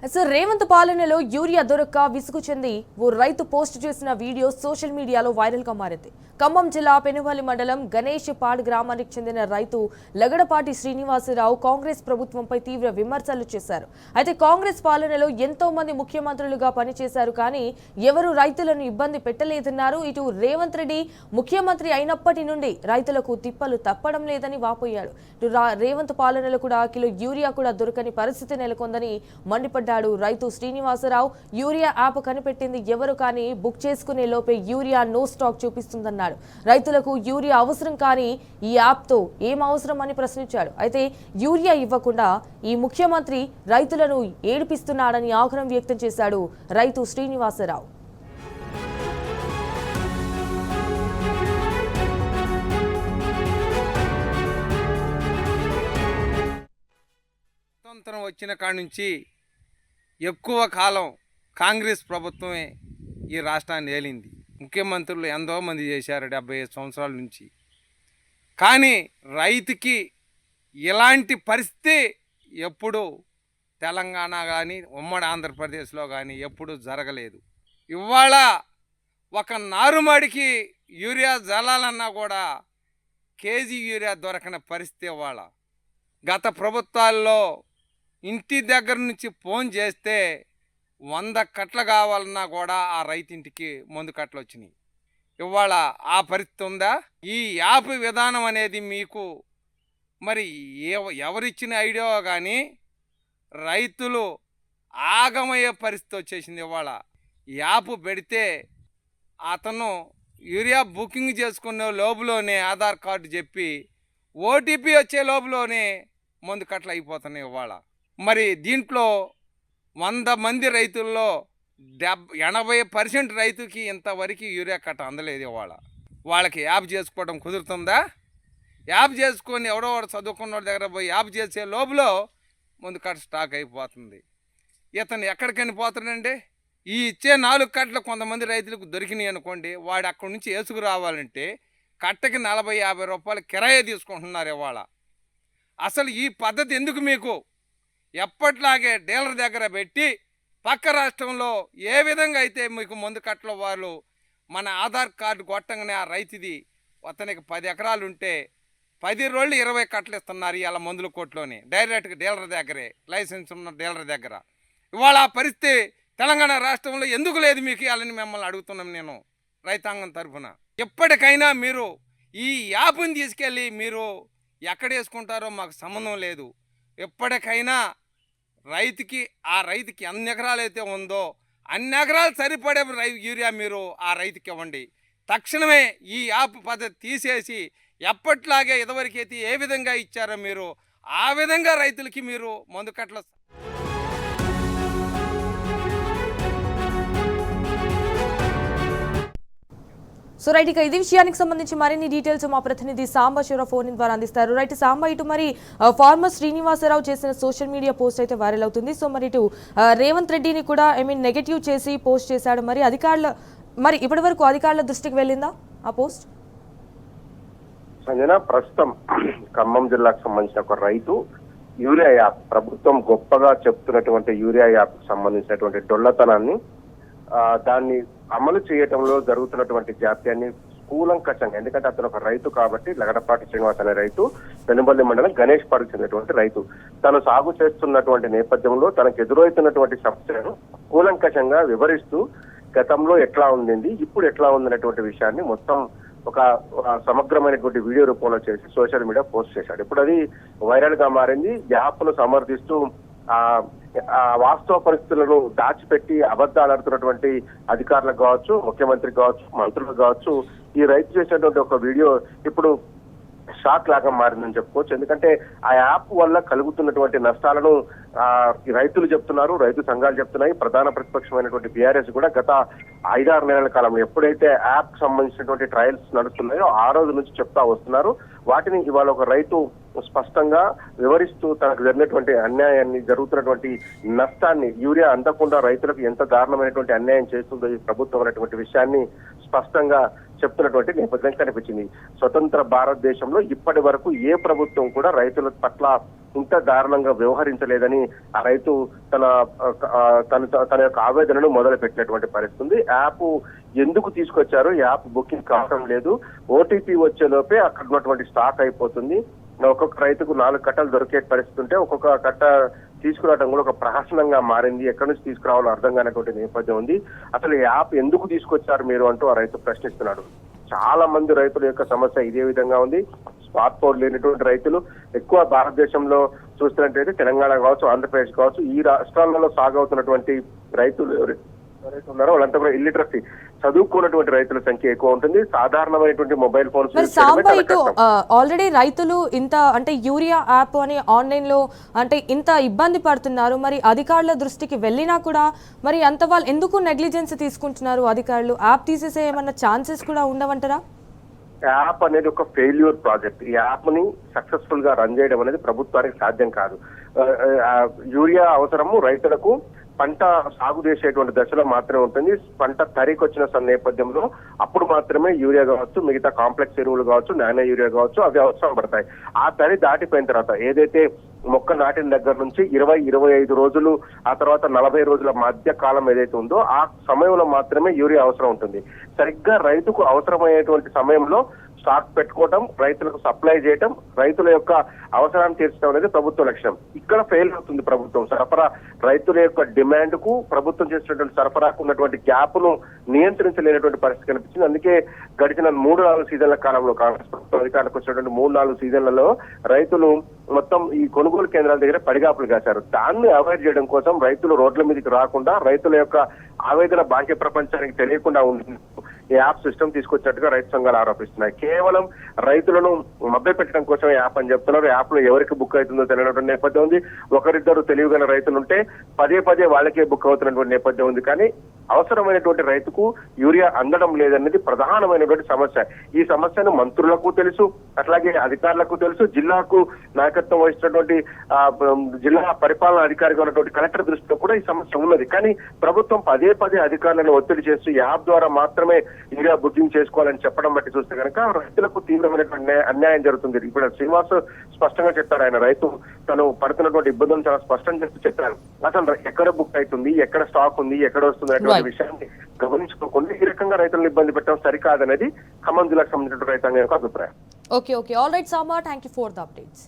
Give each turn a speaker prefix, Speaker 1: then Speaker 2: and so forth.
Speaker 1: Sir Revanth పాలనలో urea దొరక్క విసుగు చెంది ఓ రైతు పోస్ట్ చేసిన వీడియో సోషల్ మీడియాలో వైరల్ గా మారింది. ఖమ్మం జిల్లా పెనువల్లి మండలం గణేష్ పాడ్ గ్రామానికి చెందిన రైతు లగడపాటి శ్రీనివాసరావు కాంగ్రెస్ ప్రభుత్వంపై తీవ్ర విమర్శలు చేశారు. అయితే కాంగ్రెస్ పాలనలో ఎంతో మంది ముఖ్యమంత్రులుగా పనిచేశారు, కానీ ఎవరు రైతులను ఇబ్బంది పెట్టలేదన్నారు. ఇటు రేవంత్ రెడ్డి ముఖ్యమంత్రి అయినప్పటి నుండి రైతులకు తిప్పలు తప్పడం లేదని వాపోయాడు. ఇటు రేవంత్ పాలనలో కూడా కిలో యూరియా కూడా దొరకని పరిస్థితి నెలకొందని మండిపడ్డారు. రైతు శ్రీనివాసరావు యూరియా యాప్ కనిపెట్టింది ఎవరు, కానీ బుక్ చేసుకునే లోపే యూరియా నో స్టాక్ చూపిస్తుందన్నాడు. రైతులకు యూరియా అవసరం, కానీ ఈ యాప్ తో ఏం అవసరం అని ప్రశ్నించాడు. అయితే యూరియా ఇవ్వకుండా ఈ ముఖ్యమంత్రి రైతులను ఏడిపిస్తున్నాడని ఆగ్రహం వ్యక్తం చేశాడు రైతు శ్రీనివాసరావు.
Speaker 2: స్వతంత్రం వచ్చిన కాడ నుంచి ఎక్కువ కాలం కాంగ్రెస్ ప్రభుత్వమే ఈ రాష్ట్రాన్ని ఏలింది. ముఖ్యమంత్రులు ఎంతోమంది చేశారు 75 సంవత్సరాల నుంచి. కానీ రైతుకి ఇలాంటి పరిస్థితి ఎప్పుడు తెలంగాణ కానీ ఉమ్మడి ఆంధ్రప్రదేశ్లో కానీ ఎప్పుడు జరగలేదు. ఇవాళ ఒక నారుమడికి యూరియా జల్లాలన్నా కూడా కేజీ యూరియా దొరకని పరిస్థితి. ఇవాళ గత ప్రభుత్వాల్లో ఇంటి దగ్గర నుంచి ఫోన్ చేస్తే 100 కట్టలు కావాలన్నా కూడా ఆ రైతింటికి మందు కట్టలు వచ్చినాయి. ఇవాళ ఆ పరిస్థితి ఉందా? ఈ యాప్ విధానం అనేది మీకు మరి ఎవరిచ్చిన ఐడియా కానీ రైతులు ఆగమయ్యే పరిస్థితి వచ్చేసింది. ఇవాళ యాప్ పెడితే అతను యూరియా బుకింగ్ చేసుకునే లోపులోనే ఆధార్ కార్డు చెప్పి ఓటీపీ వచ్చే లోపులోనే మందు కట్టలు అయిపోతున్నాయి. ఇవాళ మరి దీంట్లో 100 మంది రైతుల్లో 80% రైతుకి ఇంతవరకు యూరియా కట్ట అందలేదు. ఇవాళ వాళ్ళకి యాప్ చేసుకోవడం కుదురుతుందా? యాప్ చేసుకొని ఎవడో చదువుకున్న వాళ్ళ దగ్గర పోయి యాప్ చేసే లోపల మందు కట్ట స్టాక్ అయిపోతుంది. ఇతను ఎక్కడికని పోతాడండి? ఈ ఇచ్చే 4 కట్టలు కొంతమంది రైతులకు దొరికినాయి అనుకోండి, వాడు అక్కడి నుంచి వేసుకు రావాలంటే కట్టకి 40-50 రూపాయలు కిరాయి తీసుకుంటున్నారు. ఇవాళ అసలు ఈ పద్ధతి ఎందుకు మీకు? ఎప్పట్లాగే డీలర్ దగ్గర పెట్టి పక్క రాష్ట్రంలో ఏ విధంగా అయితే మీకు మందు కట్టల వాళ్ళు మన ఆధార్ కార్డు కొట్టంగానే ఆ రైతుది అతనికి 10 ఎకరాలు ఉంటే 10 రోజులు 20 కట్టలు ఇస్తున్నారు ఇవాళ మందుల కోట్లోనే డైరెక్ట్గా డీలర్ దగ్గరే, లైసెన్స్ ఉన్న డీలర్ దగ్గర. ఇవాళ ఆ పరిస్థితి తెలంగాణ రాష్ట్రంలో ఎందుకు లేదు మీకు? ఇవాళని మిమ్మల్ని అడుగుతున్నాం నేను రైతాంగం తరఫున. ఎప్పటికైనా మీరు ఈ యాప్ని తీసుకెళ్ళి మీరు ఎక్కడ వేసుకుంటారో మాకు సంబంధం లేదు. ఎప్పటికైనా ఆ రైతుకి ఎన్ని ఎకరాలు అయితే ఉందో అన్ని ఎకరాలు సరిపడే యూరియా మీరు ఆ రైతుకి ఇవ్వండి. తక్షణమే ఈ యాప్ పద్ధతి తీసేసి ఎప్పట్లాగే ఇదివరకైతే ఏ విధంగా ఇచ్చారో మీరు ఆ విధంగా రైతులకి మీరు మందు కట్టలు.
Speaker 1: సో రైట్, ఇక ఇది విషయానికి సంబంధించి మరిన్ని డీటెయిల్స్ మా ప్రతినిధి సాంబ శివరావు ఫోన్ ద్వారా అందిస్తారు. రైట్ సాంబ, ఇటు మరి ఫార్మర్ శ్రీనివాసరావు చేసిన సోషల్ మీడియా పోస్ట్ అయితే వైరల్ అవుతుంది. సో మరి ఇటు రేవంత్ రెడ్డిని కూడా నెగటివ్ చేసి పోస్ట్ చేశాడు. మరి ఇప్పటి వరకు అధికారుల దృష్టికి వెళ్ళిందా ఆ పోస్ట్?
Speaker 3: సంజన, ప్రస్తుతం ఖమ్మం జిల్లాకు సంబంధించిన ఒక రైతు యూరియా యాప్, ప్రభుత్వం గొప్పగా చెప్తున్నటువంటి యూరియా యాప్ సంబంధించినటువంటి డొల్లతనాన్ని, దాన్ని అమలు చేయటంలో జరుగుతున్నటువంటి జాప్యాన్ని కూలంకషంగా, ఎందుకంటే అతను ఒక రైతు కాబట్టి, లగడపాటి శ్రీనివాస్ అనే రైతు పెనుబల్లి మండలం గణేష్ పాడుకు చెందినటువంటి రైతు, తను సాగు చేస్తున్నటువంటి నేపథ్యంలో తనకు ఎదురవుతున్నటువంటి సమస్యలను కూలంకషంగా వివరిస్తూ గతంలో ఎట్లా ఉండింది, ఇప్పుడు ఎట్లా ఉందనేటువంటి విషయాన్ని మొత్తం ఒక సమగ్రమైనటువంటి వీడియో రూపంలో చేసి సోషల్ మీడియా పోస్ట్ చేశాడు. ఇప్పుడు అది వైరల్ గా మారింది. యాప్ ను సమర్థిస్తూ వాస్తవ పరిస్థితులను దాచిపెట్టి అబద్ధాలు ఆడుతున్నటువంటి అధికారులకు కావచ్చు, ముఖ్యమంత్రి కావచ్చు, మంత్రులకు కావచ్చు, ఈ రైతు చేసినటువంటి ఒక వీడియో ఇప్పుడు షాక్ లాగా మారిందని చెప్పుకోవచ్చు. ఎందుకంటే ఆ యాప్ వల్ల కలుగుతున్నటువంటి నష్టాలను రైతులు చెప్తున్నారు, రైతు సంఘాలు చెప్తున్నాయి. ప్రధాన ప్రతిపక్షమైనటువంటి బీఆర్ఎస్ కూడా గత 5-6 నెలల కాలంలో ఎప్పుడైతే యాప్ సంబంధించినటువంటి ట్రయల్స్ నడుస్తున్నాయో ఆ రోజు నుంచి చెప్తా వస్తున్నారు. వాటిని ఇవాళ ఒక రైతు స్పష్టంగా వివరిస్తూ తనకు జరిగినటువంటి అన్యాయాన్ని, జరుగుతున్నటువంటి నష్టాన్ని, యూరియా అందకుండా రైతులకు ఎంత దారుణమైనటువంటి అన్యాయం చేస్తుందో ఈ ప్రభుత్వం అనేటువంటి విషయాన్ని స్పష్టంగా చెప్తున్నటువంటి నేపథ్యం కనిపించింది. స్వతంత్ర భారతదేశంలో ఇప్పటి వరకు ఏ ప్రభుత్వం కూడా రైతుల పట్ల ఇంత దారుణంగా వ్యవహరించలేదని ఆ రైతు తన యొక్క ఆవేదనను మొదలు పెట్టినటువంటి పరిస్థితి ఉంది. యాప్ ఎందుకు తీసుకొచ్చారు, యాప్ బుకింగ్ కావడం లేదు, ఓటీపీ వచ్చే లోపే అక్కడ ఉన్నటువంటి స్టాక్ అయిపోతుంది. ఒక్కొక్క రైతుకు 4 కట్టలు దొరికే పరిస్థితి ఉంటే ఒక్కొక్క కట్ట తీసుకురావడం కూడా ఒక ప్రహసనంగా మారింది. ఎక్కడి నుంచి తీసుకురావాలో అర్థం కానటువంటి నేపథ్యం ఉంది. అసలు యాప్ ఎందుకు తీసుకొచ్చారు మీరు అంటూ ఆ రైతు ప్రశ్నిస్తున్నాడు. చాలా మంది రైతుల యొక్క సమస్య ఇదే విధంగా ఉంది. స్మార్ట్ ఫోన్ లేనటువంటి రైతులు ఎక్కువ భారతదేశంలో చూస్తున్నట్టయితే తెలంగాణ కావచ్చు, ఆంధ్రప్రదేశ్ కావచ్చు, ఈ రాష్ట్రాలలో సాగవుతున్నటువంటి రైతులు ఎవరైతే ఉన్నారో వాళ్ళంతా కూడా ఇల్లిటరసీ, చదువుకున్నటువంటి రైతుల సంఖ్య ఎక్కువ ఉంటుంది. సాధారణమైనటువంటి మొబైల్ ఫోన్స్
Speaker 1: మరి సాంబా ఇటు ఆల్రెడీ రైతులు ఇంత అంటే యూరియా యాప్ అని ఆన్లైన్ లో అంటే ఇంత ఇబ్బంది పడుతున్నారు. మరి అధికారుల దృష్టికి వెళ్ళినా కూడా మరి అంత వాళ్ళు ఎందుకు నెగ్లిజెన్స్ తీసుకుంటున్నారు అధికారులు? యాప్ తీసేసే ఏమన్నా ఛాన్సెస్ కూడా ఉండవంటారా?
Speaker 3: యాప్ అనేది ఒక ఫెయిల్యూర్ ప్రాజెక్ట్. ఈ యాప్ ని సక్సెస్ఫుల్ గా రన్ చేయడం అనేది ప్రభుత్వానికి సాధ్యం కాదు. యూరియా అవసరము రైతులకు పంట సాగు చేసేటువంటి దశలో మాత్రమే ఉంటుంది. పంట తరికి వచ్చిన నేపథ్యంలో అప్పుడు మాత్రమే యూరియా కావచ్చు, మిగతా కాంప్లెక్స్ ఎరువులు కావచ్చు, నానో యూరియా కావచ్చు, అవి అవసరం పడతాయి. ఆ తరి దాటిపోయిన తర్వాత ఏదైతే మొక్క నాటిన దగ్గర నుంచి 20-25 రోజులు, ఆ తర్వాత 40 రోజుల మధ్య కాలం ఏదైతే ఉందో ఆ సమయంలో మాత్రమే యూరియా అవసరం ఉంటుంది. సరిగ్గా రైతుకు అవసరమయ్యేటువంటి సమయంలో స్టాక్ పెట్టుకోవడం, రైతులకు సప్లై చేయడం, రైతుల యొక్క అవసరాన్ని తీర్చడం అనేది ప్రభుత్వ లక్ష్యం. ఇక్కడ ఫెయిల్ అవుతుంది ప్రభుత్వం. సరఫరా రైతుల యొక్క డిమాండ్ కు ప్రభుత్వం చేసినటువంటి సరఫరాకు ఉన్నటువంటి గ్యాప్ ను నియంత్రించలేనటువంటి పరిస్థితి కనిపించింది. అందుకే గడిచిన 3-4 సీజన్ల కాలంలో కాంగ్రెస్ ప్రభుత్వం అధికారులకు వచ్చినటువంటి 3-4 సీజన్లలో రైతులు మొత్తం ఈ కొనుగోలు కేంద్రాల దగ్గర పడిగాపులు కాశారు. దాన్ని అవాయిడ్ చేయడం కోసం రైతులు రోడ్ల మీదకి రాకుండా, రైతుల యొక్క ఆవేదన బాహ్య ప్రపంచానికి తెలియకుండా ఉంటుంది ఈ యాప్ సిస్టమ్ తీసుకొచ్చినట్టుగా రైతు సంఘాలు ఆరోపిస్తున్నాయి. కేవలం రైతులను మభ్యపెట్టడం కోసం యాప్ అని చెప్తున్నారు. యాప్ లో ఎవరికి బుక్ అవుతుందో తెలియనటువంటి నేపథ్యం ఉంది. ఒకరిద్దరు తెలివిగల రైతులు ఉంటే పదే వాళ్ళకే బుక్ అవుతున్నటువంటి నేపథ్యం ఉంది. కానీ అవసరమైనటువంటి రైతుకు యూరియా అందడం లేదనేది ప్రధానమైనటువంటి సమస్య. ఈ సమస్యను మంత్రులకు తెలుసు, అట్లాగే అధికారులకు తెలుసు, జిల్లాకు నాయకత్వం వహిస్తున్నటువంటి జిల్లా పరిపాలనా అధికారిగా ఉన్నటువంటి కలెక్టర్ దృష్టిలో కూడా ఈ సమస్య ఉన్నది. కానీ ప్రభుత్వం పదే అధికారులను ఒత్తిడి చేస్తూ యాప్ ద్వారా మాత్రమే యూరియా బుకింగ్ చేసుకోవాలని చెప్పడం బట్టి చూస్తే కనుక రైతులకు తీవ్రమైనటువంటి అన్యాయం జరుగుతుంది. ఇప్పుడు శ్రీనివాస్ స్పష్టంగా చెప్పారు. ఆయన రైతు తను పడుతున్నటువంటి ఇబ్బందులు చాలా స్పష్టం చేస్తూ చెప్పారు. అసలు ఎక్కడ బుక్ అవుతుంది, ఎక్కడ స్టాక్ ఉంది, ఎక్కడ వస్తుంది అనేటువంటి విషయాన్ని గమనించుకోకుండా ఈ రకంగా రైతులను ఇబ్బంది పెట్టడం సరికాదనేది ఖమ్మం జిల్లాకు సంబంధించిన రైతాంగం యొక్క అభిప్రాయం.
Speaker 1: Okay all right Samba, thank you for the updates.